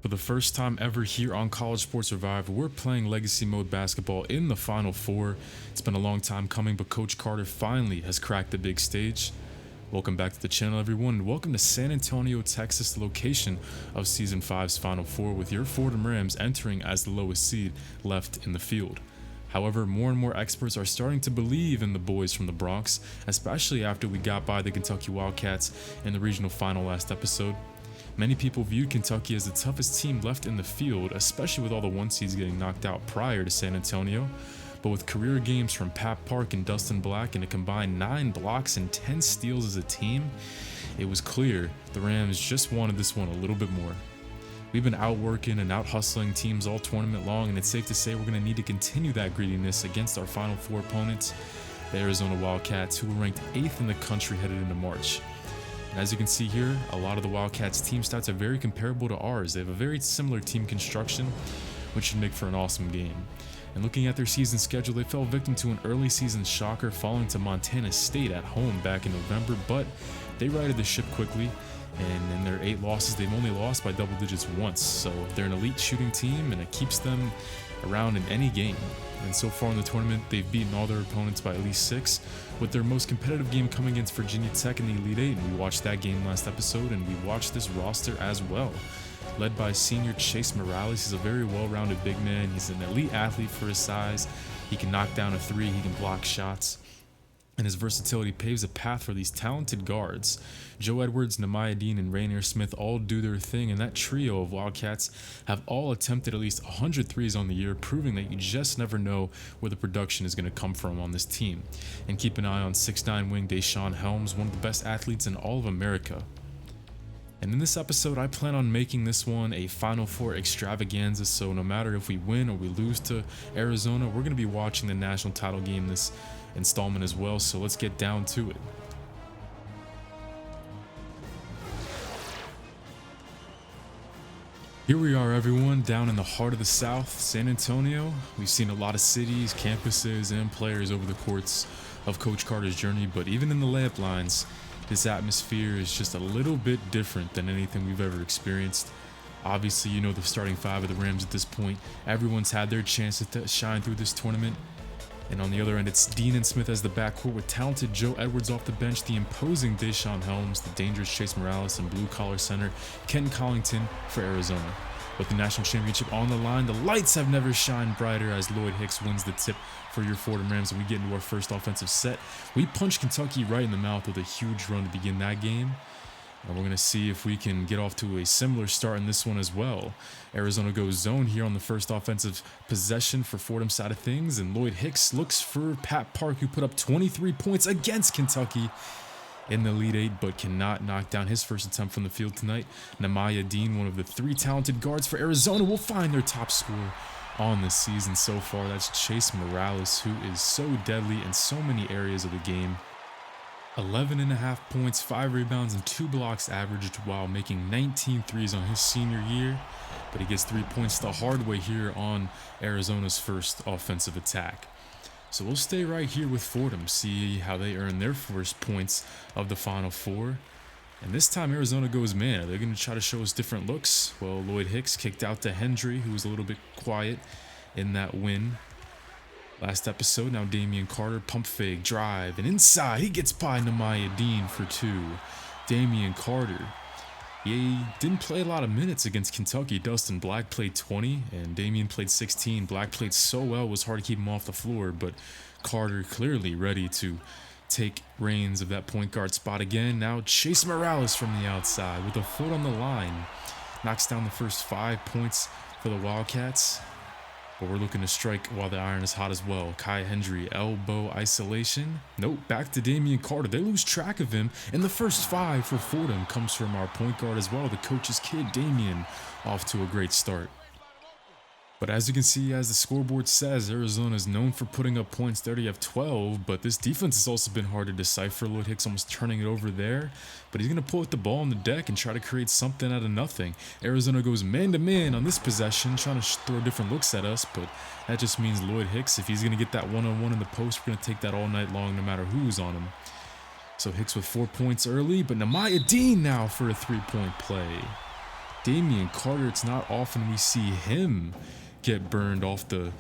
For the first time ever here on College Sports Survivor, we're playing Legacy Mode basketball in the Final Four. It's been a long time coming, but Coach Carter finally has cracked the big stage. Welcome back to the channel, everyone, and welcome to San Antonio, Texas, the location of Season 5's Final Four, with your Fordham Rams entering as the lowest seed left in the field. However, more and more experts are starting to believe in the boys from the Bronx, especially after we got by the Kentucky Wildcats in the regional final last episode. Many people viewed Kentucky as the toughest team left in the field, especially with all the one seeds getting knocked out prior to San Antonio. But with career games from Pat Park and Dustin Black and a combined 9 blocks and 10 steals as a team, it was clear the Rams just wanted this one a little bit more. We've been outworking and out-hustling teams all tournament long, and it's safe to say we're going to need to continue that greediness against our Final Four opponents, the Arizona Wildcats, who were ranked 8th in the country headed into March. And as you can see here, a lot of the Wildcats team stats are very comparable to ours. They have a very similar team construction, which should make for an awesome game. And looking at their season schedule, they fell victim to an early season shocker, falling to Montana State at home back in November, but they righted the ship quickly, and in their 8 losses, they've only lost by double digits once. So they're an elite shooting team, and it keeps them around in any game. And so far in the tournament, they've beaten all their opponents by at least 6, with their most competitive game coming against Virginia Tech in the Elite 8, and we watched that game last episode, and we watched this roster as well. Led by senior Chase Morales. He's a very well-rounded big man. He's an elite athlete for his size. He can knock down a 3, he can block shots, and his versatility paves a path for these talented guards. Joe Edwards, Nehemiah Dean, and Rainier Smith all do their thing, and that trio of Wildcats have all attempted at least 100 threes on the year, proving that you just never know where the production is going to come from on this team. And keep an eye on 6'9" wing Deshaun Helms, one of the best athletes in all of America. And in this episode, I plan on making this one a Final Four extravaganza, so no matter if we win or we lose to Arizona, we're going to be watching the national title game this installment as well, so let's get down to it. Here we are, everyone, down in the heart of the South, San Antonio. We've seen a lot of cities, campuses, and players over the course of Coach Carter's journey, but even in the layup lines, this atmosphere is just a little bit different than anything we've ever experienced. Obviously, you know the starting 5 of the Rams at this point. Everyone's had their chance to shine through this tournament. And on the other end, it's Dean and Smith as the backcourt with talented Joe Edwards off the bench, the imposing Deshaun Helms, the dangerous Chase Morales, and blue-collar center Ken Collington for Arizona. With the national championship on the line, the lights have never shined brighter as Lloyd Hicks wins the tip for your Fordham Rams, and we get into our first offensive set. We punch Kentucky right in the mouth with a huge run to begin that game. And we're going to see if we can get off to a similar start in this one as well. Arizona goes zone here on the first offensive possession for Fordham's side of things, and Lloyd Hicks looks for Pat Park, who put up 23 points against Kentucky in the Elite 8, but cannot knock down his first attempt from the field tonight. Nehemiah Dean, one of the 3 talented guards for Arizona, will find their top scorer on the season so far. That's Chase Morales, who is so deadly in so many areas of the game. 11.5 points, 5 rebounds, and 2 blocks averaged while making 19 threes on his senior year. But he gets 3 points the hard way here on Arizona's first offensive attack. So we'll stay right here with Fordham, see how they earn their first points of the Final Four. And this time Arizona goes man. Are they going to try to show us different looks? Well, Lloyd Hicks kicked out to Hendry, who was a little bit quiet in that win last episode. Now Damian Carter, pump fake, drive, and inside he gets by Nehemiah Dean for 2. Damian Carter, he didn't play a lot of minutes against Kentucky. Dustin Black played 20, and Damian played 16. Black played so well, it was hard to keep him off the floor, but Carter clearly ready to take reins of that point guard spot again. Now Chase Morales from the outside with a foot on the line knocks down the first 5 points for the Wildcats. But we're looking to strike while the iron is hot as well. Kai Hendry, elbow isolation. Nope, back to Damian Carter. They lose track of him, and the first 5 for Fordham comes from our point guard as well, the coach's kid, Damian, off to a great start. But as you can see, as the scoreboard says, Arizona is known for putting up points. They already have 12, but this defense has also been hard to decipher. Lloyd Hicks almost turning it over there, but he's going to pull out the ball on the deck and try to create something out of nothing. Arizona goes man-to-man on this possession, trying to throw different looks at us, but that just means Lloyd Hicks, if he's going to get that one-on-one in the post, we're going to take that all night long no matter who's on him. So Hicks with 4 points early, but Nehemiah Dean now for a 3-point play. Damian Carter, it's not often we see him get burned off the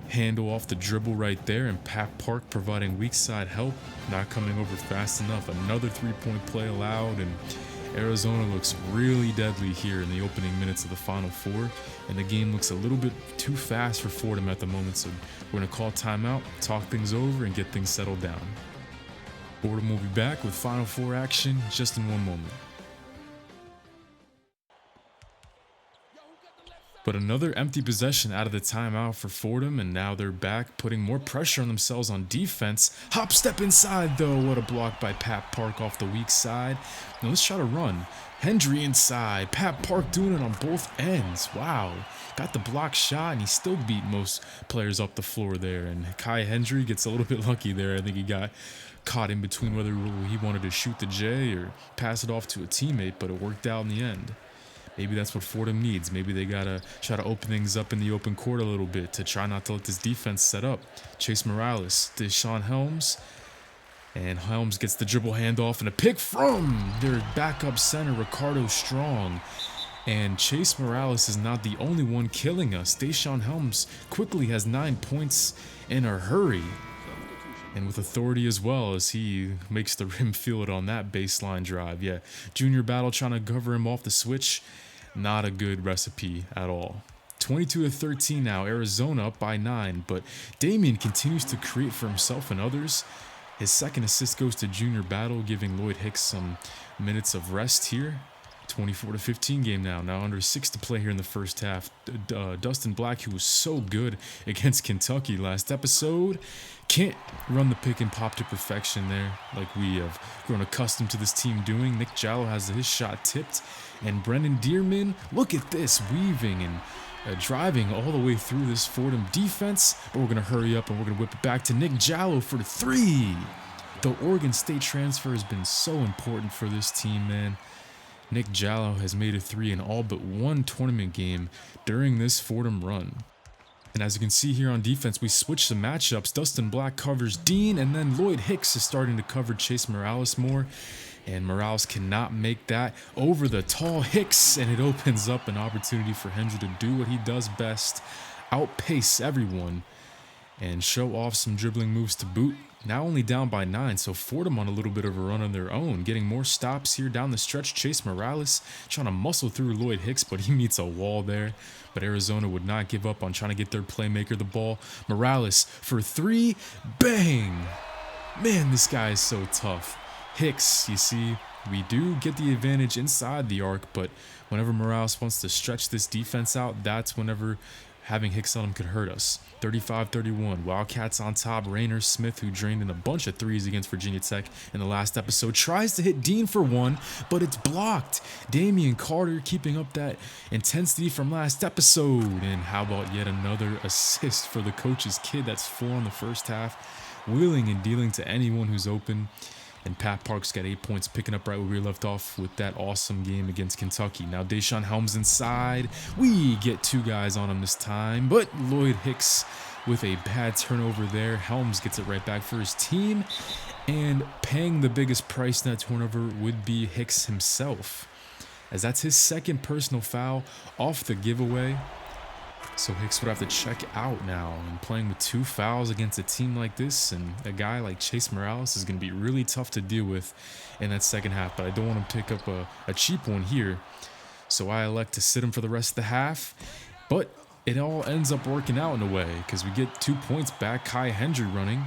handle, off the dribble right there, and Pat Park providing weak side help, not coming over fast enough. Another 3-point play allowed, and Arizona looks really deadly here in the opening minutes of the Final Four, and the game looks a little bit too fast for Fordham at the moment, so we're going to call timeout, talk things over, and get things settled down. Fordham will be back with Final Four action just in one moment. But another empty possession out of the timeout for Fordham, and now they're back, putting more pressure on themselves on defense. Hop step inside, though. What a block by Pat Park off the weak side. Now let's try to run. Hendry inside. Pat Park doing it on both ends. Wow. Got the block shot, and he still beat most players up the floor there. And Kai Hendry gets a little bit lucky there. I think he got caught in between whether he wanted to shoot the J or pass it off to a teammate, but it worked out in the end. Maybe that's what Fordham needs. Maybe they gotta try to open things up in the open court a little bit to try not to let this defense set up. Chase Morales, Deshaun Helms, and Helms gets the dribble handoff and a pick from their backup center, Ricardo Strong. And Chase Morales is not the only one killing us. Deshaun Helms quickly has 9 points in a hurry, and with authority as well, as he makes the rim feel it on that baseline drive. Yeah, Junior Battle trying to cover him off the switch. Not a good recipe at all. 22-13 now, Arizona up by 9, but Damian continues to create for himself and others. His second assist goes to Junior Battle, giving Lloyd Hicks some minutes of rest here. 24-15 game now under 6 to play here in the first half. Dustin Black, who was so good against Kentucky last episode, can't run the pick and pop to perfection there like we have grown accustomed to this team doing. Nick Jallo has his shot tipped, and Brendan Dearman, look at this, weaving and driving all the way through this Fordham defense. But we're going to hurry up and we're going to whip it back to Nick Jallo for the 3. The Oregon State transfer has been so important for this team, man. Nick Jallo has made a 3 in all but one tournament game during this Fordham run. And as you can see here on defense, we switch the matchups. Dustin Black covers Dean, and then Lloyd Hicks is starting to cover Chase Morales more. And Morales cannot make that over the tall Hicks, and it opens up an opportunity for Hendry to do what he does best, outpace everyone, and show off some dribbling moves to boot. Now only down by 9, so Fordham on a little bit of a run on their own, getting more stops here down the stretch. Chase Morales trying to muscle through Lloyd Hicks, but he meets a wall there. But Arizona would not give up on trying to get their playmaker the ball. Morales for 3, bang! Man, this guy is so tough. Hicks, you see, we do get the advantage inside the arc, but whenever Morales wants to stretch this defense out, that's whenever having Hicks on him could hurt us. 35-31, Wildcats on top. Rainer Smith, who drained in a bunch of threes against Virginia Tech in the last episode, tries to hit Dean for 1, but it's blocked. Damian Carter keeping up that intensity from last episode. And how about yet another assist for the coach's kid? That's 4 in the first half, wheeling and dealing to anyone who's open. And Pat Park's got 8 points, picking up right where we left off with that awesome game against Kentucky. Now Deshaun Helms inside. We get 2 guys on him this time, but Lloyd Hicks with a bad turnover there. Helms gets it right back for his team, and paying the biggest price in that turnover would be Hicks himself, as that's his second personal foul off the giveaway. So Hicks would have to check out now, and playing with 2 fouls against a team like this and a guy like Chase Morales is going to be really tough to deal with in that second half. But I don't want to pick up a cheap one here, so I elect to sit him for the rest of the half. But it all ends up working out in a way, because we get 2 points back. Kai Hendry running.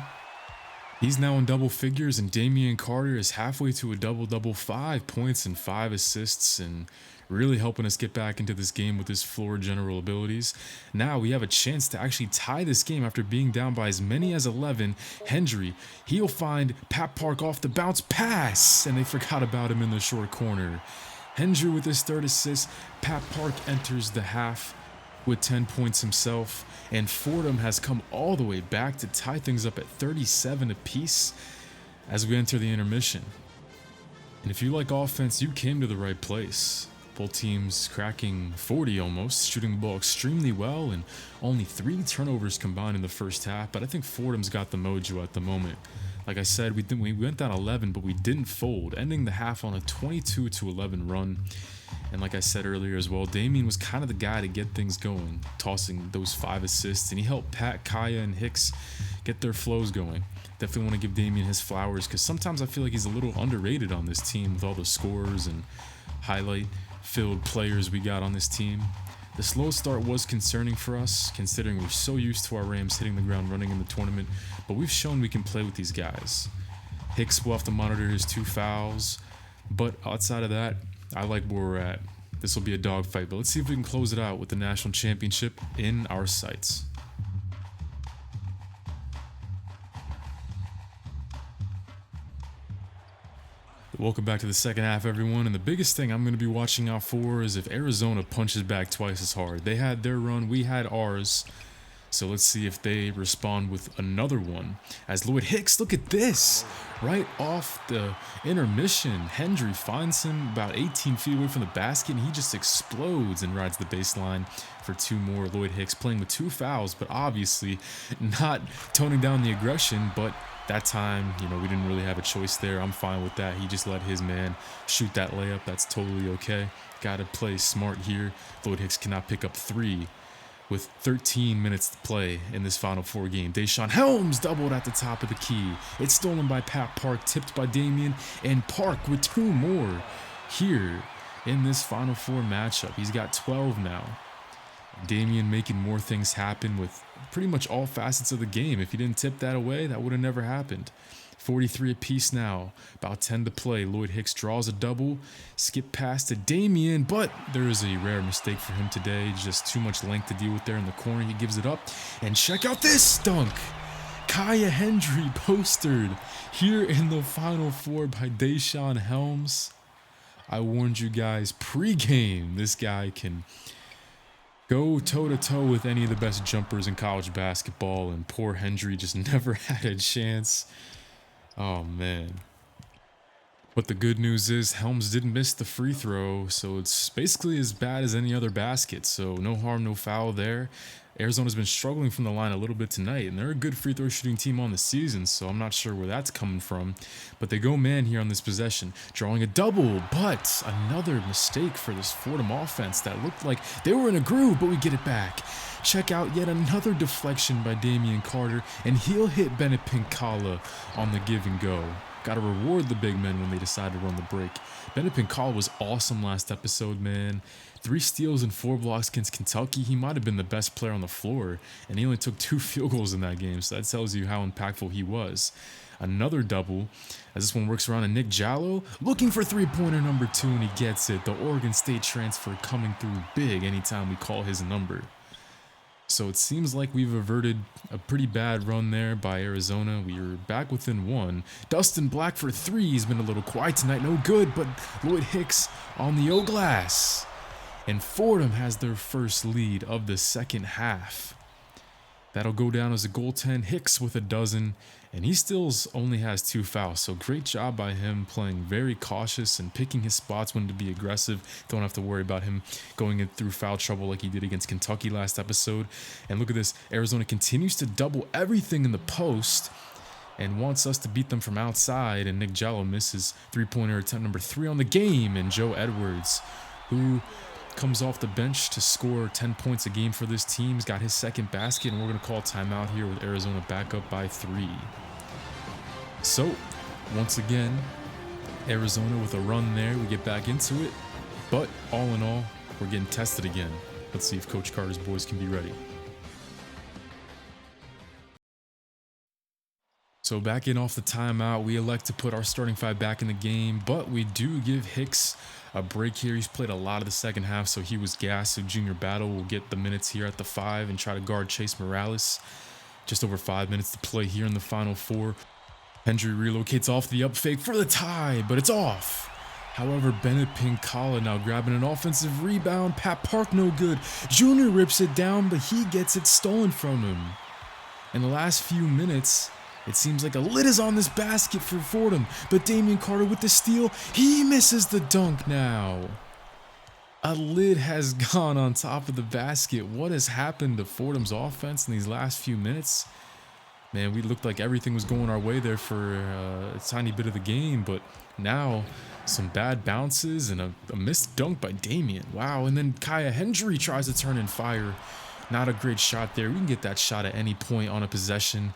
He's now in double figures, and Damian Carter is halfway to a double-double, 5 points and 5 assists, and really helping us get back into this game with his floor general abilities. Now we have a chance to actually tie this game after being down by as many as 11. Hendry, he'll find Pat Park off the bounce pass, and they forgot about him in the short corner. Hendry with his 3rd assist. Pat Park enters the half with 10 points himself, and Fordham has come all the way back to tie things up at 37 apiece as we enter the intermission. And if you like offense, you came to the right place. Both teams cracking 40 almost, shooting the ball extremely well, and only 3 turnovers combined in the first half. But I think Fordham's got the mojo at the moment. Like I said, we went down 11, but we didn't fold, ending the half on a 22-11 run. And like I said earlier as well, Damian was kind of the guy to get things going, tossing those 5 assists, and he helped Pat, Kaya, and Hicks get their flows going. Definitely want to give Damian his flowers, because sometimes I feel like he's a little underrated on this team with all the scores and highlight-filled players we got on this team. The slow start was concerning for us, considering we're so used to our Rams hitting the ground running in the tournament, but we've shown we can play with these guys. Hicks will have to monitor his 2 fouls, but outside of that, I like where we're at. This will be a dogfight, but let's see if we can close it out with the national championship in our sights. Welcome back to the second half, everyone, and the biggest thing I'm going to be watching out for is if Arizona punches back twice as hard. They had their run, we had ours, so let's see if they respond with another one. As Lloyd Hicks, look at this! Right off the intermission, Hendry finds him about 18 feet away from the basket, and he just explodes and rides the baseline for 2 more. Lloyd Hicks playing with 2 fouls, but obviously not toning down the aggression, but that time, we didn't really have a choice there. I'm fine with that. He just let his man shoot that layup. That's totally okay. Gotta play smart here. Lloyd Hicks cannot pick up 3 with 13 minutes to play in this Final Four game. Deshaun Helms doubled at the top of the key. It's stolen by Pat Park, tipped by Damian, and Park with 2 more here in this Final Four matchup. He's got 12 now. Damian making more things happen with pretty much all facets of the game. If he didn't tip that away, that would have never happened. 43 apiece now, about 10 to play. Lloyd Hicks draws a double, skip pass to Damian, but there is a rare mistake for him today. Just too much length to deal with there in the corner. He gives it up, and check out this dunk. Kaya Hendry postered here in the Final Four by Deshaun Helms. I warned you guys pre-game, this guy can go toe-to-toe with any of the best jumpers in college basketball, and poor Hendry just never had a chance. Oh, man. But the good news is Helms didn't miss the free throw, so it's basically as bad as any other basket, so no harm, no foul there. Arizona's been struggling from the line a little bit tonight, and they're a good free throw shooting team on the season, so I'm not sure where that's coming from. But they go man here on this possession, drawing a double, but another mistake for this Fordham offense that looked like they were in a groove, but we get it back. Check out yet another deflection by Damian Carter, and he'll hit Bennett Pinkala on the give and go. Got to reward the big men when they decide to run the break. Bennett Pinkala was awesome last episode, man. 3 steals and 4 blocks against Kentucky. He might have been the best player on the floor, and he only took 2 field goals in that game, so that tells you how impactful he was. Another double, as this one works around to Nick Jallo, looking for 3-pointer number 2, and he gets it. The Oregon State transfer coming through big anytime we call his number. So it seems like we've averted a pretty bad run there by Arizona. We are back within 1. Dustin Black for 3. He's been a little quiet tonight. No good, but Lloyd Hicks on the O-glass. And Fordham has their first lead of the second half. That'll go down as a goaltend. Hicks with a dozen, and he still only has 2 fouls. So great job by him playing very cautious and picking his spots when to be aggressive. Don't have to worry about him going in through foul trouble like he did against Kentucky last episode. And look at this. Arizona continues to double everything in the post and wants us to beat them from outside. And Nick Jallo misses 3-pointer attempt number 3 on the game. And Joe Edwards, who comes off the bench to score 10 points a game for this team, has got his second basket, and we're going to call timeout here with Arizona back up by 3. So, once again, Arizona with a run there. We get back into it, but all in all, we're getting tested again. Let's see if Coach Carter's boys can be ready. So back in off the timeout, we elect to put our starting 5 back in the game, but we do give Hicks a break here. He's played a lot of the second half, so he was gassed. So Junior Battle will get the minutes here at the 5 and try to guard Chase Morales. Just over 5 minutes to play here in the Final Four. Hendry relocates off the up fake for the tie, but it's off. However, Bennett Pinkala now grabbing an offensive rebound. Pat Park no good. Junior rips it down, but he gets it stolen from him. In the last few minutes, it seems like a lid is on this basket for Fordham, but Damian Carter with the steal, he misses the dunk now. A lid has gone on top of the basket. What has happened to Fordham's offense in these last few minutes? Man, we looked like everything was going our way there for a tiny bit of the game, but now Some bad bounces and a missed dunk by Damian. Wow, and then Kaya Hendry tries to turn and fire. Not a great shot there. We can get that shot at any point on a possession.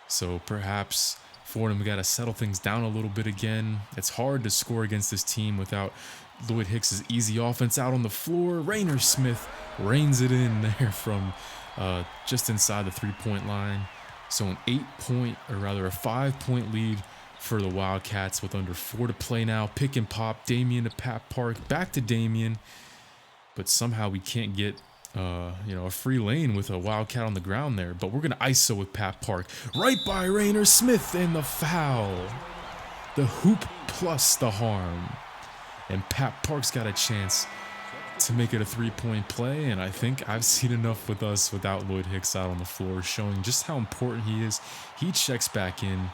So perhaps Fordham got to settle things down a little bit again. It's hard to score against this team without Lloyd Hicks' easy offense out on the floor. Rainer Smith reins it in there from just inside the three-point line. So an 5-point lead for the Wildcats with under 4 to play now. Pick and pop, Damian to Pat Park, back to Damian. But somehow we can't get a free lane with a Wildcat on the ground there. But we're going to ISO with Pat Park. Right by Rainer Smith, and the foul. The hoop plus the harm. And Pat Park's got a chance to make it a 3-point play, and I think I've seen enough with us without Lloyd Hicks out on the floor, showing just how important he is. He checks back in.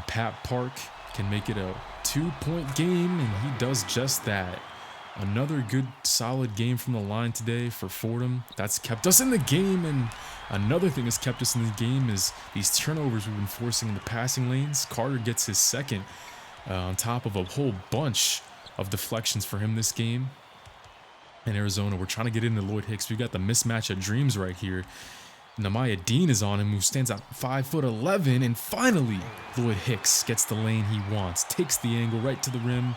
Pat Park can make it a 2-point game, and he does just that. Another good, solid game from the line today for Fordham. That's kept us in the game, and another thing that's kept us in the game is these turnovers we've been forcing in the passing lanes. Carter gets his second on top of a whole bunch of deflections for him this game. In Arizona, we're trying to get into Lloyd Hicks. We got the mismatch of dreams right here. Nehemiah Dean is on him, who stands out 5'11", and finally Lloyd Hicks gets the lane he wants, takes the angle right to the rim,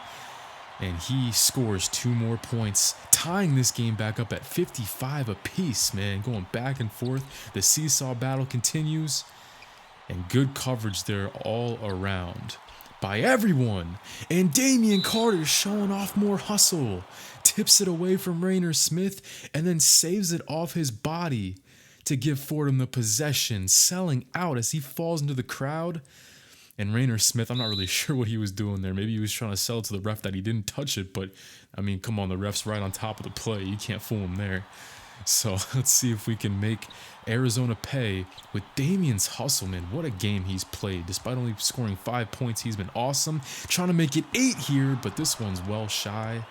and he scores 2 more points, tying this game back up at 55 apiece, man. Going back and forth. The seesaw battle continues, and good coverage there all around by everyone. And Damian Carter showing off more hustle. Tips it away from Rainer Smith and then saves it off his body to give Fordham the possession, selling out as he falls into the crowd. And Rainer Smith, I'm not really sure what he was doing there. Maybe he was trying to sell to the ref that he didn't touch it, but I mean, come on, the ref's right on top of the play. You can't fool him there. So let's see if we can make Arizona pay with Damian's hustle, man. What a game he's played. Despite only scoring 5 points, he's been awesome. Trying to make it 8 here, but this one's well shy.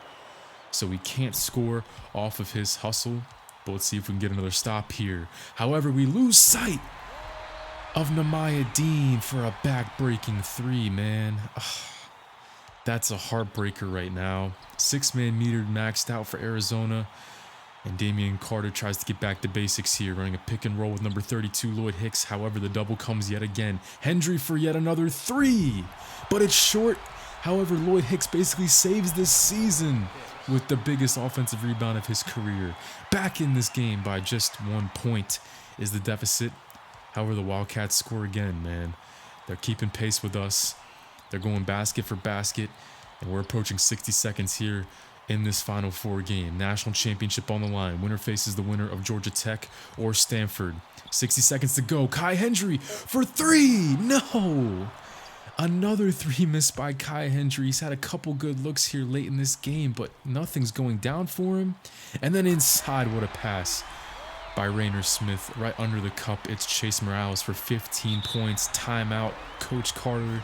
So we can't score off of his hustle. But let's see if we can get another stop here. However, we lose sight of Nehemiah Dean for a back-breaking 3, man. Ugh, that's a heartbreaker right now. 6-man meter maxed out for Arizona. And Damian Carter tries to get back to basics here, running a pick and roll with number 32, Lloyd Hicks. However, the double comes yet again. Hendry for yet another 3, but it's short. However, Lloyd Hicks basically saves this season with the biggest offensive rebound of his career. Back in this game by just 1 point is the deficit. However, the Wildcats score again, man. They're keeping pace with us. They're going basket for basket, and we're approaching 60 seconds here in this Final Four game. National championship on the line. Winner faces the winner of Georgia Tech or Stanford. 60 seconds to go. Kai Hendry for 3. No! Another 3 missed by Kai Hendry. He's had a couple good looks here late in this game, but nothing's going down for him. And then inside, what a pass by Rainer Smith. Right under the cup, it's Chase Morales for 15 points. Timeout, Coach Carter.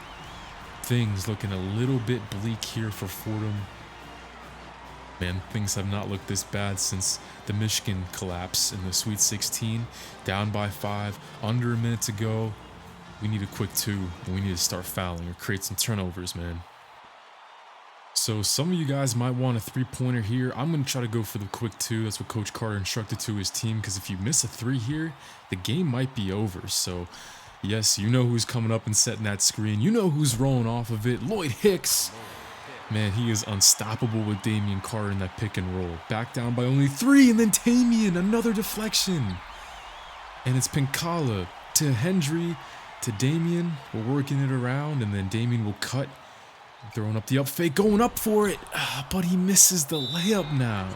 Things looking a little bit bleak here for Fordham. Man, things have not looked this bad since the Michigan collapse in the Sweet 16. Down by 5, under a minute to go. We need a quick 2, and we need to start fouling or create some turnovers, man. So some of you guys might want a 3-pointer here. I'm going to try to go for the quick 2. That's what Coach Carter instructed to his team, because if you miss a 3 here, the game might be over. So yes, you know who's coming up and setting that screen. You know who's rolling off of it. Lloyd Hicks. Man, he is unstoppable with Damian Carter in that pick and roll. Back down by only 3, and then Damian, another deflection. And it's Pinkala to Hendry to Damian. We're working it around, and then Damian will cut. Throwing up the up fake, going up for it. But he misses the layup now.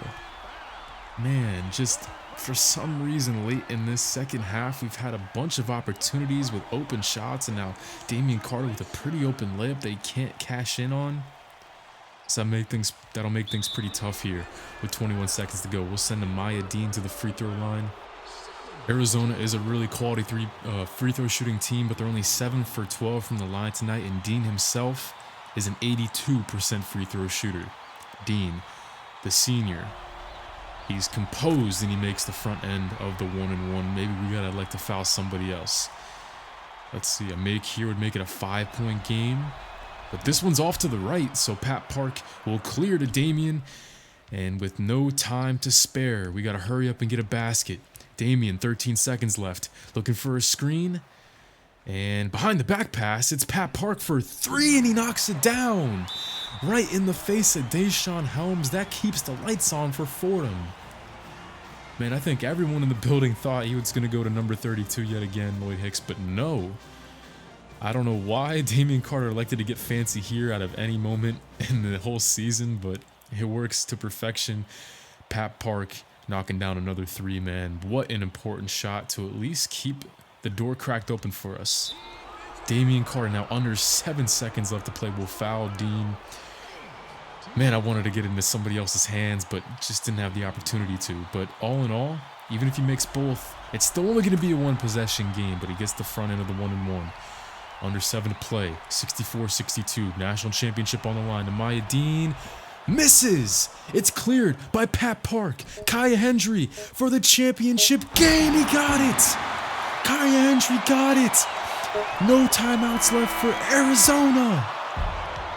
Man, just for some reason late in this second half, we've had a bunch of opportunities with open shots, and now Damian Carter with a pretty open layup that he can't cash in on. So that'll make things pretty tough here with 21 seconds to go. We'll send Nehemiah Dean to the free throw line. Arizona is a really quality free throw shooting team, but they're only 7 for 12 from the line tonight, and Dean himself is an 82% free throw shooter. Dean, the senior, he's composed and he makes the front end of the 1-and-1. Maybe we gotta like to foul somebody else. Let's see, a make here would make it a 5-point game. But this one's off to the right, so Pat Park will clear to Damian. And with no time to spare, we got to hurry up and get a basket. Damian, 13 seconds left, looking for a screen. And behind the back pass, it's Pat Park for 3, and he knocks it down. Right in the face of Deshaun Helms. That keeps the lights on for Fordham. Man, I think everyone in the building thought he was going to go to number 32 yet again, Lloyd Hicks, but no. I don't know why Damian Carter elected to get fancy here out of any moment in the whole season, but it works to perfection. Pat Park knocking down another 3, man. What an important shot to at least keep the door cracked open for us. Damian Carter now under 7 seconds left to play will foul Dean. Man, I wanted to get into somebody else's hands, but just didn't have the opportunity to. But all in all, even if he makes both, it's still only going to be a 1-possession game, but he gets the front end of the 1-and-1. Under 7 to play, 64-62, national championship on the line. Amaya Dean misses. It's cleared by Pat Park. Kaya Hendry for the championship game. He got it. Kaya Hendry got it. No timeouts left for Arizona.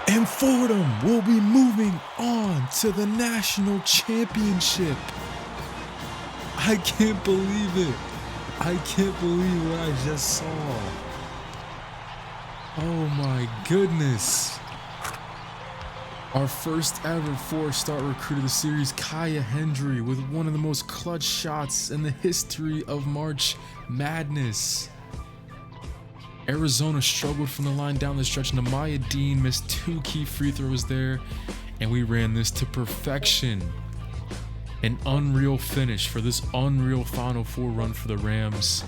And Fordham will be moving on to the national championship. I can't believe it. I can't believe what I just saw. Oh my goodness. Our first ever 4-star recruit of the series, Kaya Hendry, with one of the most clutch shots in the history of March Madness. Arizona struggled from the line down the stretch, and Amaya Dean missed 2 key free throws there, and we ran this to perfection. An unreal finish for this unreal Final Four run for the Rams.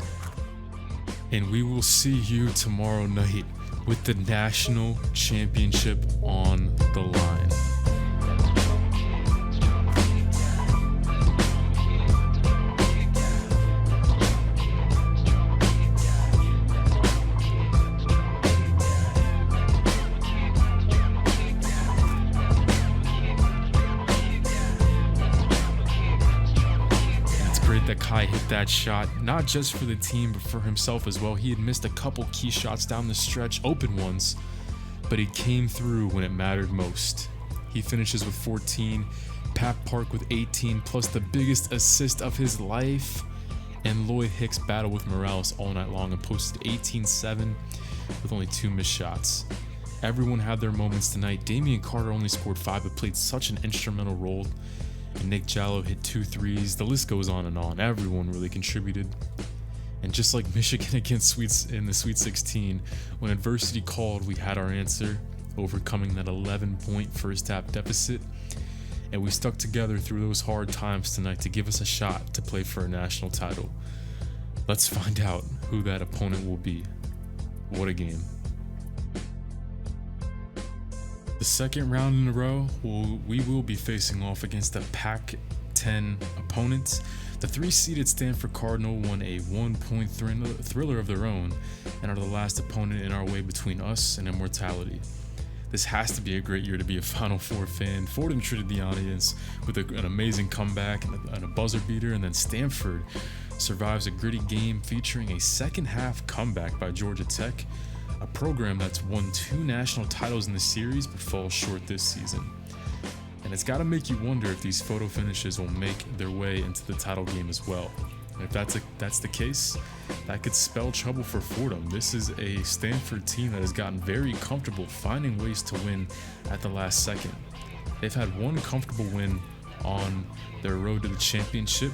And we will see you tomorrow night with the national championship on the line. That Kai hit that shot, not just for the team, but for himself as well. He had missed a couple key shots down the stretch, open ones, but he came through when it mattered most. He finishes with 14, Pat Park with 18, plus the biggest assist of his life, and Lloyd Hicks battled with Morales all night long and posted 18-7 with only 2 missed shots. Everyone had their moments tonight. Damian Carter only scored 5, but played such an instrumental role. And Nick Jallo hit 2 threes. The list goes on and on. Everyone really contributed. And just like Michigan against in the Sweet 16, when adversity called, we had our answer, overcoming that 11-point first half deficit. And we stuck together through those hard times tonight to give us a shot to play for a national title. Let's find out who that opponent will be. What a game. The second round in a row, we will be facing off against a Pac-10 opponent. The 3-seeded Stanford Cardinal won a 1-point thriller of their own and are the last opponent in our way between us and immortality. This has to be a great year to be a Final Four fan. Fordham treated the audience with an amazing comeback and a buzzer beater, and then Stanford survives a gritty game featuring a second half comeback by Georgia Tech, a program that's won 2 national titles in the series but falls short this season. And it's got to make you wonder if these photo finishes will make their way into the title game as well. And if that's the case, that could spell trouble for Fordham. This is a Stanford team that has gotten very comfortable finding ways to win at the last second. They've had one comfortable win on their road to the championship,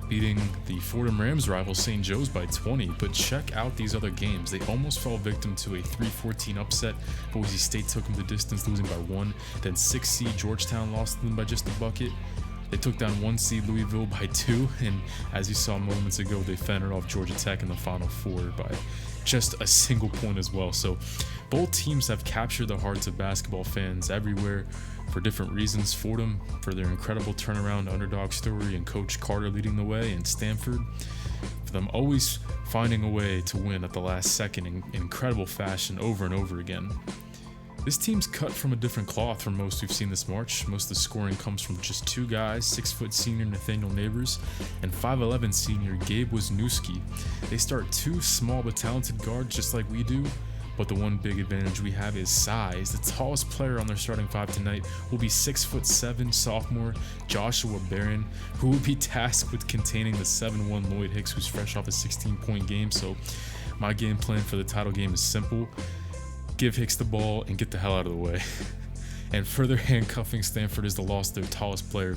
beating the Fordham Rams rival St. Joe's by 20, but check out these other games. They almost fell victim to a 3-14 upset. Boise State took them the distance, losing by 1. Then 6 seed Georgetown lost to them by just a bucket. They took down 1 seed Louisville by 2, and as you saw moments ago, they fended off Georgia Tech in the Final Four by just a single point as well. So both teams have captured the hearts of basketball fans everywhere for different reasons. Fordham for their incredible turnaround underdog story and Coach Carter leading the way, and Stanford for them always finding a way to win at the last second in incredible fashion over and over again. This team's cut from a different cloth from most we've seen this March. Most of the scoring comes from just 2 guys, 6-foot senior Nathaniel Neighbors and 5'11 senior Gabe Wisniewski. They start 2 small but talented guards just like we do, but the one big advantage we have is size. The tallest player on their starting five tonight will be 6'7" sophomore Joshua Barron, who will be tasked with containing the 7'1" Lloyd Hicks, who's fresh off a 16-point game. So my game plan for the title game is simple: give Hicks the ball and get the hell out of the way. And further handcuffing Stanford is the loss of their tallest player.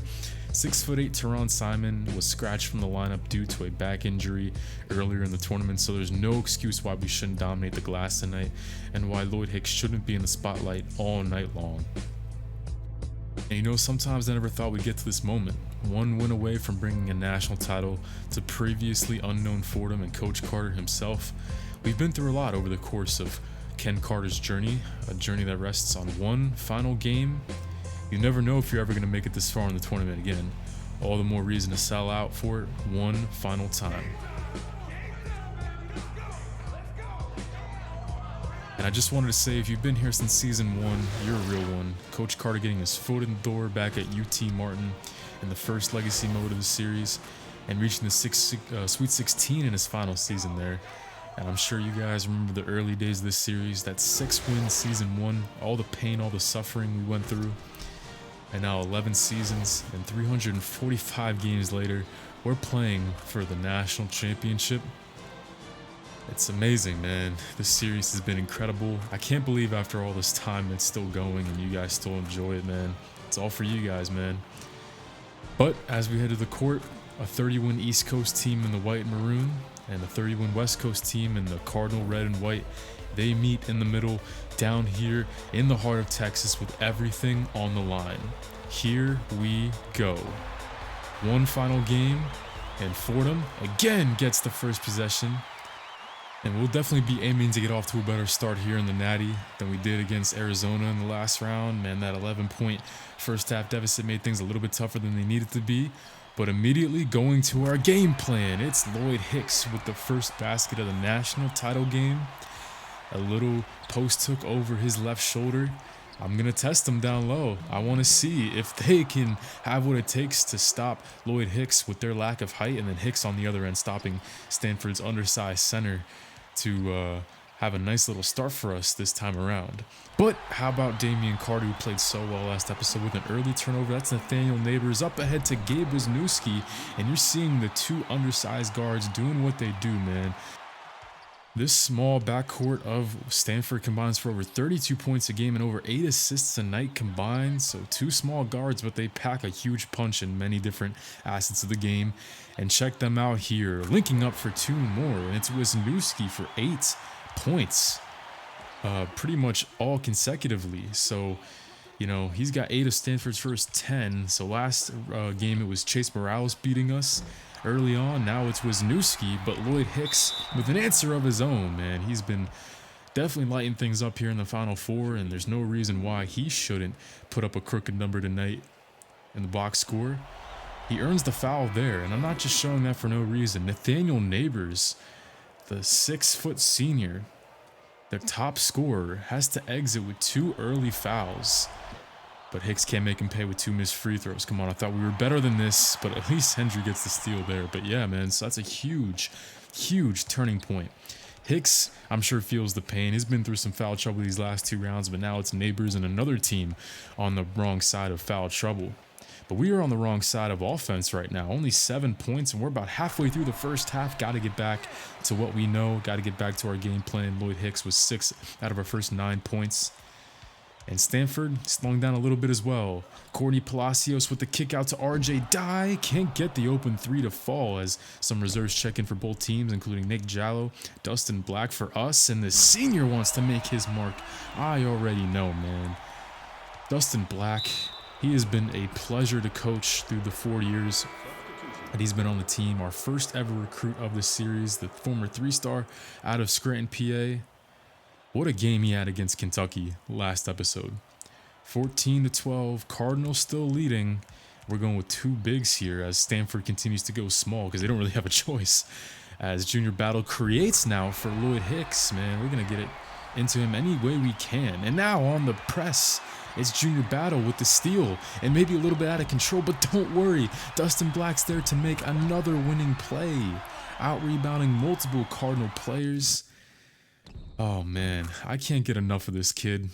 6'8" Teron Simon was scratched from the lineup due to a back injury earlier in the tournament, so there's no excuse why we shouldn't dominate the glass tonight and why Lloyd Hicks shouldn't be in the spotlight all night long. And you know, sometimes I never thought we'd get to this moment. One win away from bringing a national title to previously unknown Fordham and Coach Carter himself. We've been through a lot over the course of Ken Carter's journey, a journey that rests on one final game. You never know if you're ever going to make it this far in the tournament again. All the more reason to sell out for it one final time. And I just wanted to say, if you've been here since season 1, you're a real one. Coach Carter getting his foot in the door back at UT Martin in the first legacy mode of the series and reaching the Sweet 16 in his final season there. And I'm sure you guys remember the early days of this series, that 6-win season 1, all the pain, all the suffering we went through. And now 11 seasons and 345 games later, we're playing for the national championship. It's amazing, man. This series has been incredible. I can't believe after all this time it's still going and you guys still enjoy it, man. It's all for you guys, man. But as we head to the court, a 30-win East Coast team in the white and maroon and a 30-win West Coast team in the cardinal red and white, they meet in the middle down here in the heart of Texas with everything on the line. Here we go. One final game, and Fordham again gets the first possession. And we'll definitely be aiming to get off to a better start here in the Natty than we did against Arizona in the last round. Man, that 11-point first half deficit made things a little bit tougher than they needed to be. But immediately going to our game plan, it's Lloyd Hicks with the first basket of the national title game. A little post hook over his left shoulder. I'm going to test them down low. I want to see if they can have what it takes to stop Lloyd Hicks with their lack of height, and then Hicks on the other end stopping Stanford's undersized center to have a nice little start for us this time around. But how about Damian Carter, who played so well last episode with an early turnover? That's Nathaniel Neighbors up ahead to Gabe Wisniewski, and you're seeing the two undersized guards doing what they do, man. This small backcourt of Stanford combines for over 32 points a game and over 8 assists a night combined. So two small guards, but they pack a huge punch in many different assets of the game. And check them out here, linking up for 2 more. And it's Wisniewski for 8 points, pretty much all consecutively. So, you know, he's got 8 of Stanford's first 10. So last game it was Chase Morales beating us early on. Now it's Wisniewski, but Lloyd Hicks with an answer of his own, man. He's been definitely lighting things up here in the Final Four, and there's no reason why he shouldn't put up a crooked number tonight in the box score. He earns the foul there, and I'm not just showing that for no reason. Nathaniel Neighbors, the 6-foot senior, their top scorer, has to exit with 2 early fouls. But Hicks can't make him pay with 2 missed free throws. Come on, I thought we were better than this, but at least Hendry gets the steal there. But yeah, man, so that's a huge, huge turning point. Hicks, I'm sure, feels the pain. He's been through some foul trouble these last 2 rounds, but now it's Neighbors and another team on the wrong side of foul trouble. But we are on the wrong side of offense right now. Only 7 points, and we're about halfway through the first half. Got to get back to what we know. Got to get back to our game plan. Lloyd Hicks was 6 out of our first 9 points. And Stanford slowing down a little bit as well. Courtney Palacios with the kick out to RJ Dye. Can't get the open 3 to fall as some reserves check in for both teams, including Nick Jallo, Dustin Black for us. And the senior wants to make his mark. I already know, man. Dustin Black, he has been a pleasure to coach through the 4 years that he's been on the team. Our first ever recruit of the series, the former 3-star out of Scranton, PA. What a game he had against Kentucky last episode. 14-12, Cardinals still leading. We're going with 2 bigs here as Stanford continues to go small because they don't really have a choice. As Junior Battle creates now for Lloyd Hicks, man, we're going to get it into him any way we can. And now on the press, it's Junior Battle with the steal and maybe a little bit out of control, but don't worry. Dustin Black's there to make another winning play, out-rebounding multiple Cardinal players. Oh man, I can't get enough of this kid.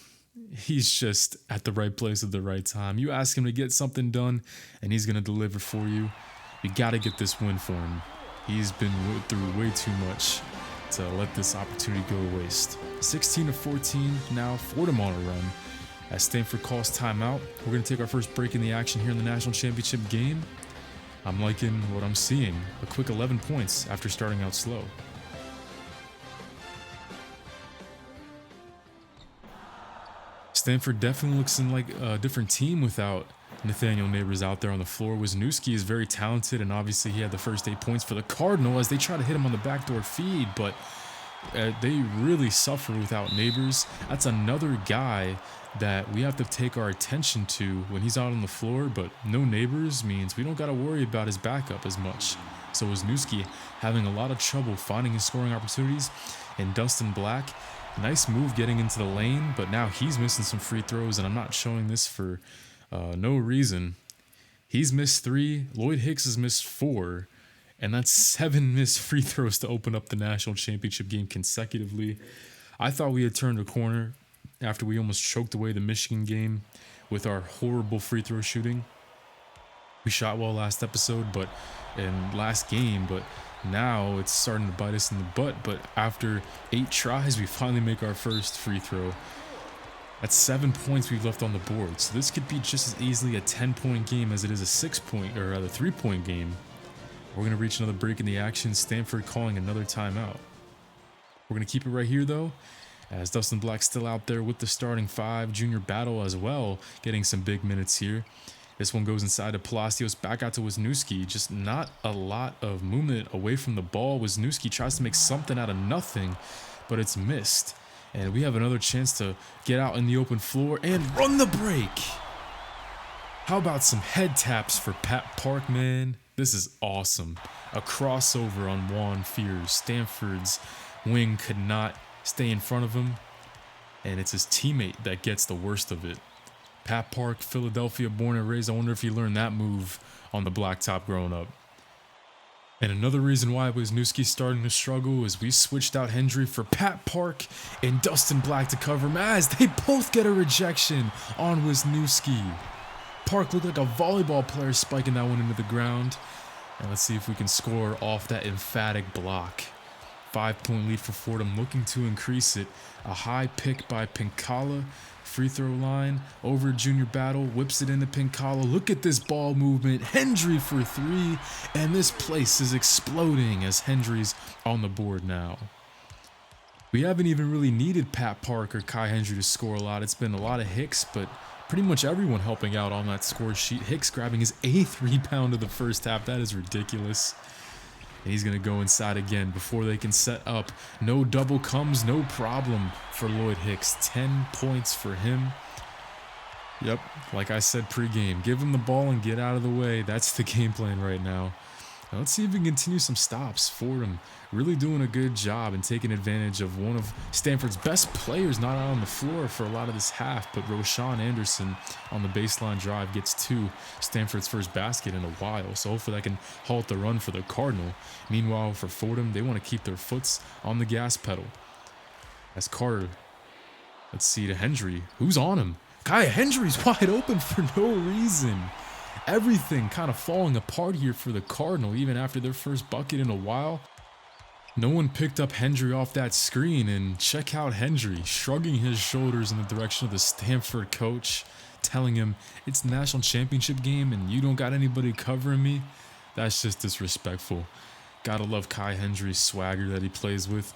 He's just at the right place at the right time. You ask him to get something done, and he's going to deliver for you. You got to get this win for him. He's been through way too much to let this opportunity go to waste. 16-14 now, Fordham on a run. As Stanford calls timeout, we're going to take our first break in the action here in the national championship game. I'm liking what I'm seeing. A quick 11 points after starting out slow. Stanford definitely looks like a different team without Nathaniel Neighbors out there on the floor. Wisniewski is very talented, and obviously he had the first 8 points for the Cardinal as they try to hit him on the backdoor feed, but they really suffer without Neighbors. That's another guy that we have to take our attention to when he's out on the floor, but no Neighbors means we don't got to worry about his backup as much. So Wisniewski having a lot of trouble finding his scoring opportunities, and Dustin Black, nice move getting into the lane, but now he's missing some free throws, and I'm not showing this for no reason. He's missed 3, Lloyd Hicks has missed 4, and that's 7 missed free throws to open up the national championship game consecutively. I thought we had turned a corner after we almost choked away the Michigan game with our horrible free throw shooting. We shot well last episode, but in last game, but now it's starting to bite us in the butt. But after 8 tries, we finally make our first free throw. That's 7 points we've left on the board. So this could be just as easily a 10-point game as it is a 6-point or rather 3-point game. We're going to reach another break in the action. Stanford calling another timeout. We're going to keep it right here though, as Dustin Black's still out there with the starting 5. Junior Battle as well, getting some big minutes here. This one goes inside to Palacios, back out to Wisniewski. Just not a lot of movement away from the ball. Wisniewski tries to make something out of nothing, but it's missed. And we have another chance to get out in the open floor and run the break. How about some head taps for Pat Park, man? This is awesome. A crossover on Juan Fears. Stanford's wing could not stay in front of him, and it's his teammate that gets the worst of it. Pat Park, Philadelphia, born and raised. I wonder if he learned that move on the blacktop growing up. And another reason why Wisniewski's starting to struggle is we switched out Hendry for Pat Park and Dustin Black to cover him as they both get a rejection on Wisniewski. Park looked like a volleyball player spiking that one into the ground. And let's see if we can score off that emphatic block. 5-point lead for Fordham, looking to increase it. A high pick by Pinkala. Free throw line over Junior Battle, whips it into Pinkala. Look at this ball movement. Hendry for 3, and this place is exploding as Hendry's on the board now. We haven't even really needed Pat Park or Kai Hendry to score a lot. It's been a lot of Hicks, but pretty much everyone helping out on that score sheet. Hicks grabbing his 8th rebound of the first half. That is ridiculous. And he's going to go inside again before they can set up. No double comes, no problem for Lloyd Hicks. 10 points for him. Yep, like I said pregame, give him the ball and get out of the way. That's the game plan right now. Now let's see if we can continue some stops. Fordham really doing a good job and taking advantage of one of Stanford's best players not out on the floor for a lot of this half, but Roshan Anderson on the baseline drive gets to Stanford's first basket in a while, so hopefully that can halt the run for the Cardinal. Meanwhile, for Fordham, they want to keep their foots on the gas pedal. As Carter, let's see, to Hendry, who's on him? Kai Hendry's wide open for no reason. Everything kind of falling apart here for the Cardinal, even after their first bucket in a while. No one picked up Hendry off that screen, and check out Hendry shrugging his shoulders in the direction of the Stanford coach, telling him it's the national championship game and you don't got anybody covering me. That's just disrespectful. Gotta love Kai Hendry's swagger that he plays with.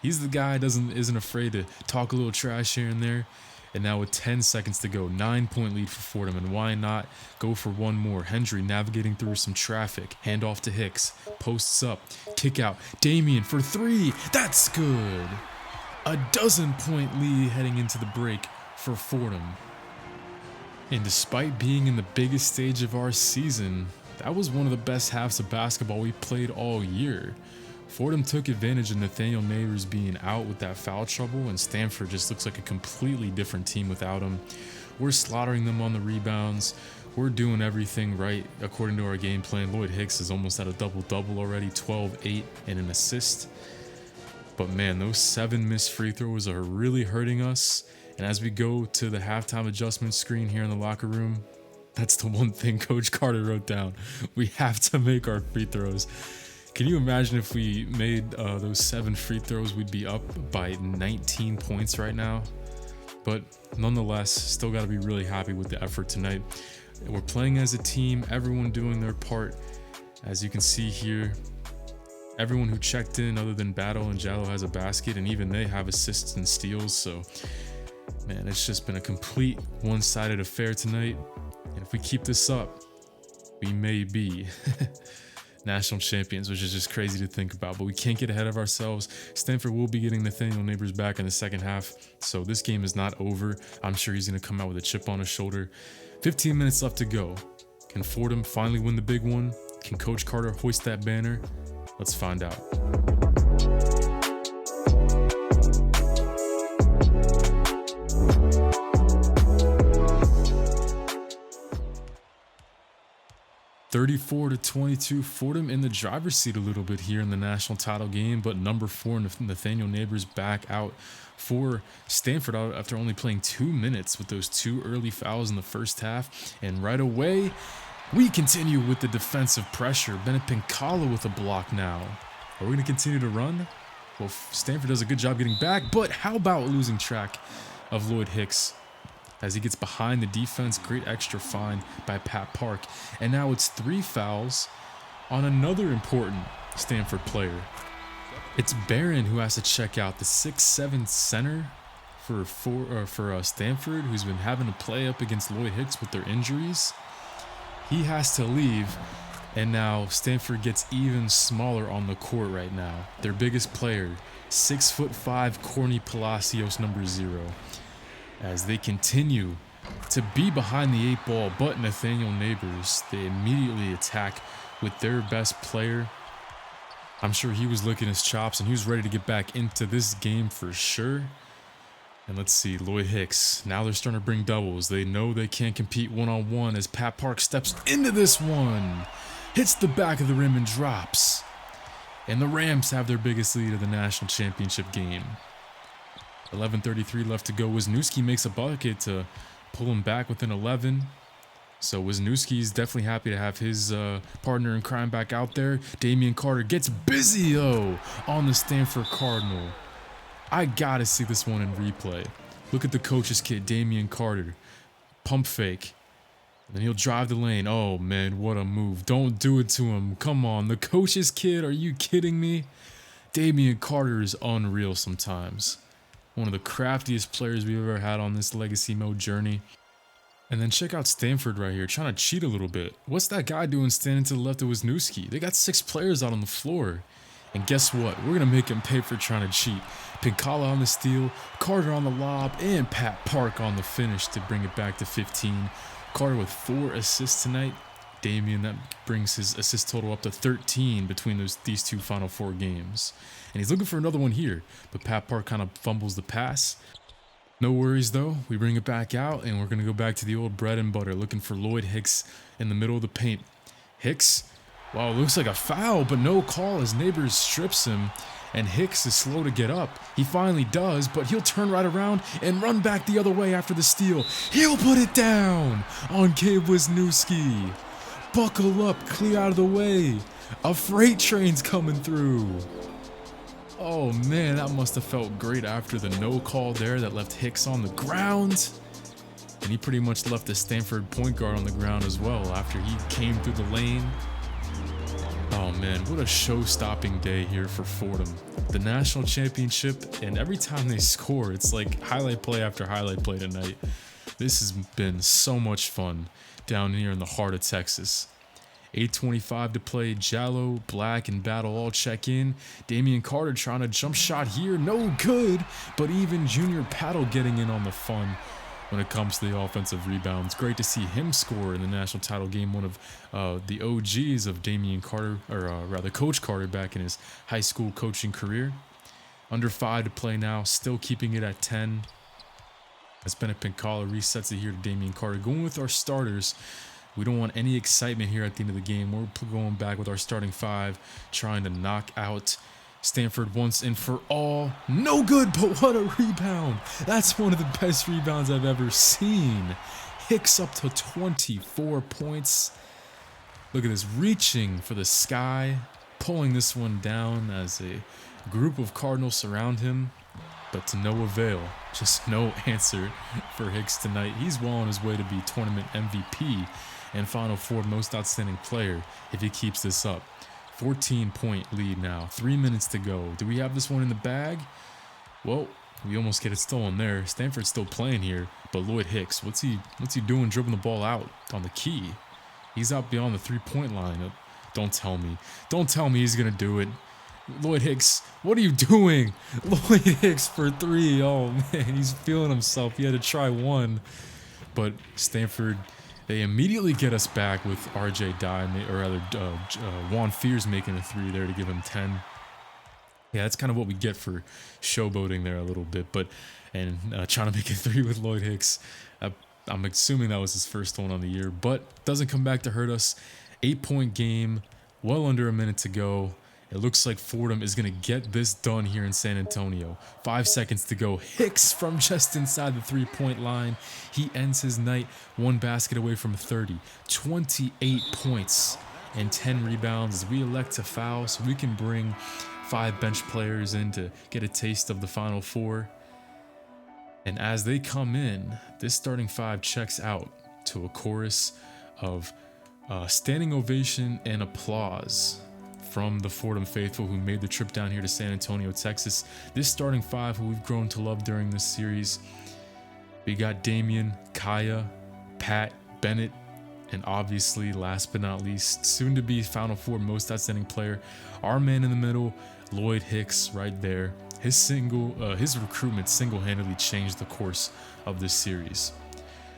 He's the guy isn't afraid to talk a little trash here and there. And now with 10 seconds to go, 9-point lead for Fordham, and why not go for one more? Hendry navigating through some traffic, hand off to Hicks, posts up, kick out, Damian for 3, that's good! A 12-point lead heading into the break for Fordham. And despite being in the biggest stage of our season, that was one of the best halves of basketball we played all year. Fordham took advantage of Nathaniel Neighbors being out with that foul trouble, and Stanford just looks like a completely different team without him. We're slaughtering them on the rebounds. We're doing everything right according to our game plan. Lloyd Hicks is almost at a double-double already, 12, 8, and an assist. But man, those 7 missed free throws are really hurting us. And as we go to the halftime adjustment screen here in the locker room, that's the one thing Coach Carter wrote down. We have to make our free throws. Can you imagine if we made those 7 free throws, we'd be up by 19 points right now. But nonetheless, still got to be really happy with the effort tonight. We're playing as a team, everyone doing their part. As you can see here, everyone who checked in other than Battle and Jallo has a basket, and even they have assists and steals. So man, it's just been a complete one-sided affair tonight. And if we keep this up, we may be national champions, which is just crazy to think about. But we can't get ahead of ourselves. Stanford will be getting Nathaniel Neighbors back in the second half, so this game is not over. I'm sure he's going to come out with a chip on his shoulder. 15 minutes left to go. Can Fordham finally win the big one? Can Coach Carter hoist that banner? Let's find out. (34-22), Fordham in the driver's seat a little bit here in the national title game, but number 4 Nathaniel Neighbors back out for Stanford after only playing 2 minutes with those 2 early fouls in the first half. And right away, we continue with the defensive pressure. Bennett Pincala with a block now. Are we going to continue to run? Well, Stanford does a good job getting back, but how about losing track of Lloyd Hicks as he gets behind the defense? Great extra fine by Pat Park. And now it's 3 fouls on another important Stanford player. It's Barron who has to check out, the 6'7" center for Stanford, who's been having to play up against Lloyd Hicks with their injuries. He has to leave, and now Stanford gets even smaller on the court right now. Their biggest player, 6'5", Corny Palacios, number 0. As they continue to be behind the 8 ball, but Nathaniel Neighbors, they immediately attack with their best player. I'm sure he was licking his chops and he was ready to get back into this game for sure. And let's see, Lloyd Hicks, now they're starting to bring doubles. They know they can't compete one-on-one as Pat Park steps into this one. Hits the back of the rim and drops. And the Rams have their biggest lead of the national championship game. 11:33 left to go. Wisniewski makes a bucket to pull him back within 11. So Wisniewski's definitely happy to have his partner in crime back out there. Damian Carter gets busy though on the Stanford Cardinal. I gotta see this one in replay. Look at the coach's kid, Damian Carter. Pump fake. And then he'll drive the lane. Oh man, what a move. Don't do it to him. Come on, the coach's kid, are you kidding me? Damian Carter is unreal sometimes. One of the craftiest players we've ever had on this legacy mode journey. And then check out Stanford right here, trying to cheat a little bit. What's that guy doing standing to the left of Wisniewski? They got 6 players out on the floor. And guess what? We're going to make him pay for trying to cheat. Pincala on the steal, Carter on the lob, and Pat Park on the finish to bring it back to 15. Carter with 4 assists tonight. Damian, that brings his assist total up to 13 between these 2 Final Four games. And he's looking for another one here, but Pat Park kind of fumbles the pass. No worries though, we bring it back out and we're going to go back to the old bread and butter, looking for Lloyd Hicks in the middle of the paint. Hicks, wow, it looks like a foul, but no call as Neighbors strips him, and Hicks is slow to get up. He finally does, but he'll turn right around and run back the other way after the steal. He'll put it down on Gabe Wisniewski. Buckle up, clear out of the way. A freight train's coming through. Oh man, that must have felt great after the no call there that left Hicks on the ground. And he pretty much left the Stanford point guard on the ground as well after he came through the lane. Oh man, what a show-stopping day here for Fordham. The national championship, and every time they score, it's like highlight play after highlight play tonight. This has been so much fun down here in the heart of Texas. 8:25 to play. Jallo, Black, and Battle all check in. Damian Carter trying to jump shot here. No good, but even Junior Paddle getting in on the fun when it comes to the offensive rebounds. Great to see him score in the national title game, one of the OGs of Damian Carter, or rather Coach Carter back in his high school coaching career. Under 5 to play now, still keeping it at 10. As Bennett Pincala resets it here to Damian Carter. Going with our starters. We don't want any excitement here at the end of the game. We're going back with our starting 5, trying to knock out Stanford once and for all. No good, but what a rebound. That's one of the best rebounds I've ever seen. Hicks up to 24 points. Look at this, reaching for the sky, pulling this one down as a group of Cardinals surround him, but to no avail. Just no answer for Hicks tonight. He's well on his way to be tournament MVP and Final Four most outstanding player if he keeps this up. 14-point lead now, 3 minutes to go. Do we have this one in the bag? Well, we almost get it stolen there. Stanford's still playing here, but Lloyd Hicks, what's he doing dribbling the ball out on the key? He's out beyond the 3-point line. Don't tell me he's gonna do it. Lloyd Hicks, what are you doing? Lloyd Hicks for 3. Oh man, he's feeling himself. He had to try one, but Stanford, they immediately get us back with RJ Dye, or rather Juan Fears making a 3 there to give him 10. Yeah, that's kind of what we get for showboating there a little bit, and trying to make a 3 with Lloyd Hicks. I'm assuming that was his first one on the year, but doesn't come back to hurt us. 8-point game, well under a minute to go. It looks like Fordham is going to get this done here in San Antonio. 5 seconds to go. Hicks from just inside the 3-point line. He ends his night 1 basket away from 30. 28 points and 10 rebounds as we elect to foul so we can bring 5 bench players in to get a taste of the Final Four. And as they come in, this starting 5 checks out to a chorus of standing ovation and applause from the Fordham faithful who made the trip down here to San Antonio, Texas. This starting 5 who we've grown to love during this series. We got Damian, Kaya, Pat, Bennett, and obviously, last but not least, soon to be Final Four most outstanding player, our man in the middle, Lloyd Hicks, right there. His recruitment single-handedly changed the course of this series.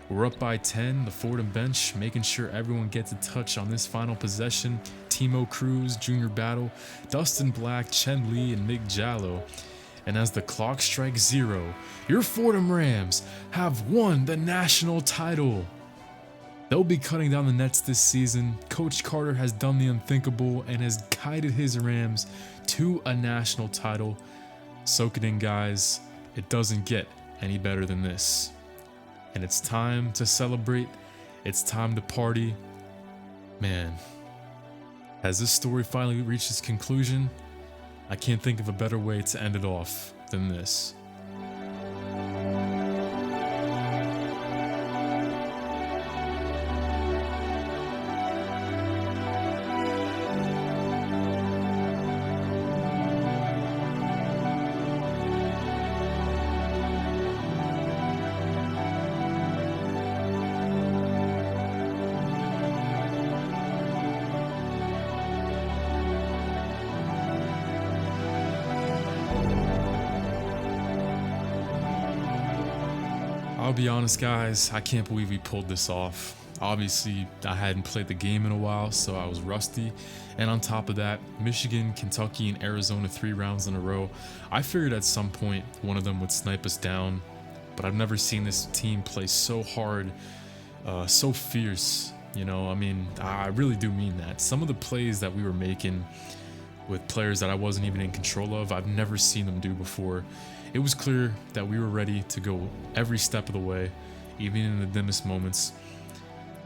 We're up by 10, the Fordham bench, making sure everyone gets a touch on this final possession. Timo Cruz, Junior Battle, Dustin Black, Chen Lee, and Nick Jallo. And as the clock strikes 0, your Fordham Rams have won the national title. They'll be cutting down the nets this season. Coach Carter has done the unthinkable and has guided his Rams to a national title. Soak it in, guys. It doesn't get any better than this. And it's time to celebrate. It's time to party. Man, has this story finally reached its conclusion? I can't think of a better way to end it off than this. I'll be honest, guys, I can't believe we pulled this off. Obviously, I hadn't played the game in a while, so I was rusty. And on top of that, Michigan, Kentucky, and Arizona 3 rounds in a row. I figured at some point one of them would snipe us down, but I've never seen this team play so hard, so fierce. You know, I mean, I really do mean that. Some of the plays that we were making with players that I wasn't even in control of, I've never seen them do before. It was clear that we were ready to go every step of the way, even in the dimmest moments.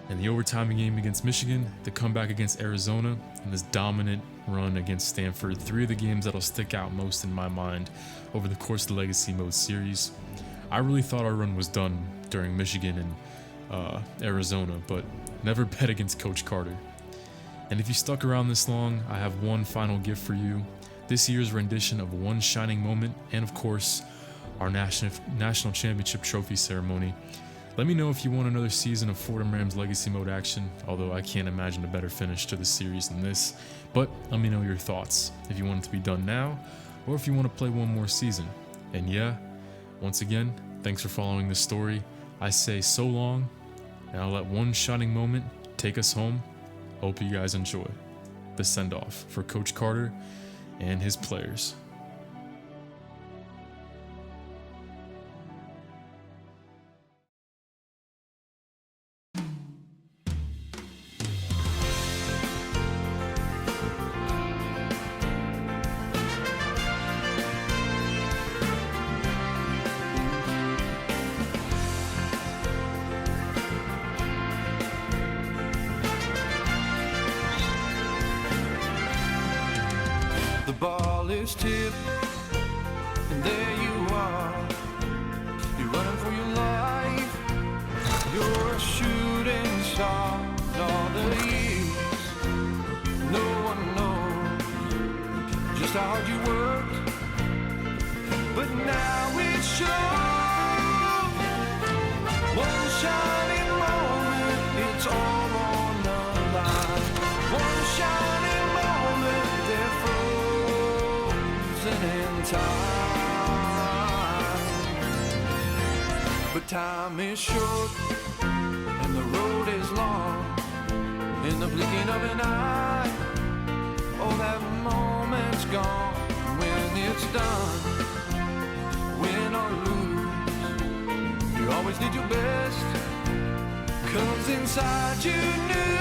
And the overtime game against Michigan, the comeback against Arizona, and this dominant run against Stanford, 3 of the games that'll stick out most in my mind over the course of the Legacy Mode series. I really thought our run was done during Michigan and Arizona, but never bet against Coach Carter. And if you stuck around this long, I have one final gift for you. This year's rendition of One Shining Moment, and of course, our national championship trophy ceremony. Let me know if you want another season of Fordham Rams Legacy Mode action, although I can't imagine a better finish to the series than this. But let me know your thoughts, if you want it to be done now, or if you want to play one more season. And yeah, once again, thanks for following this story. I say so long, and I'll let One Shining Moment take us home. Hope you guys enjoy the send-off for Coach Carter and his players. this tip, and there you are. You're running for your life. You're a shooting star. All the years, no one knows just how hard you worked, but now it shows. One shining moment, it's all on the line. One shining moment, they're frozen in time. But time is short and the road is long. In the blinking of an eye, oh, that moment's gone. When it's done, win or lose, you always did your best, 'cause inside you knew.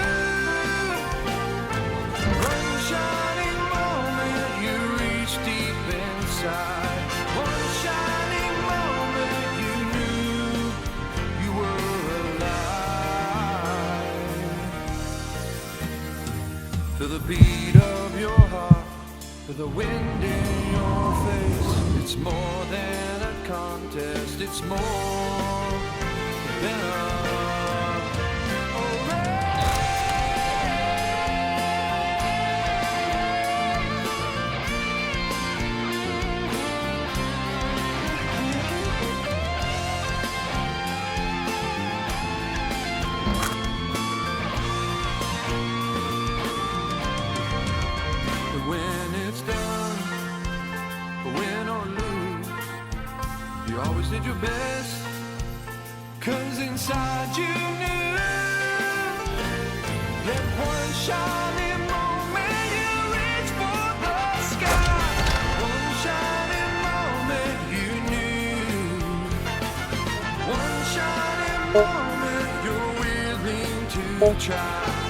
One shining moment, you reach deep inside. One shining moment, you knew you were alive. To the beat of your heart, to the wind in your face, it's more than a contest, it's more than a did your best, 'cause inside you knew that one shining moment you reach for the sky. One shining moment you knew. One shining moment you're willing to try.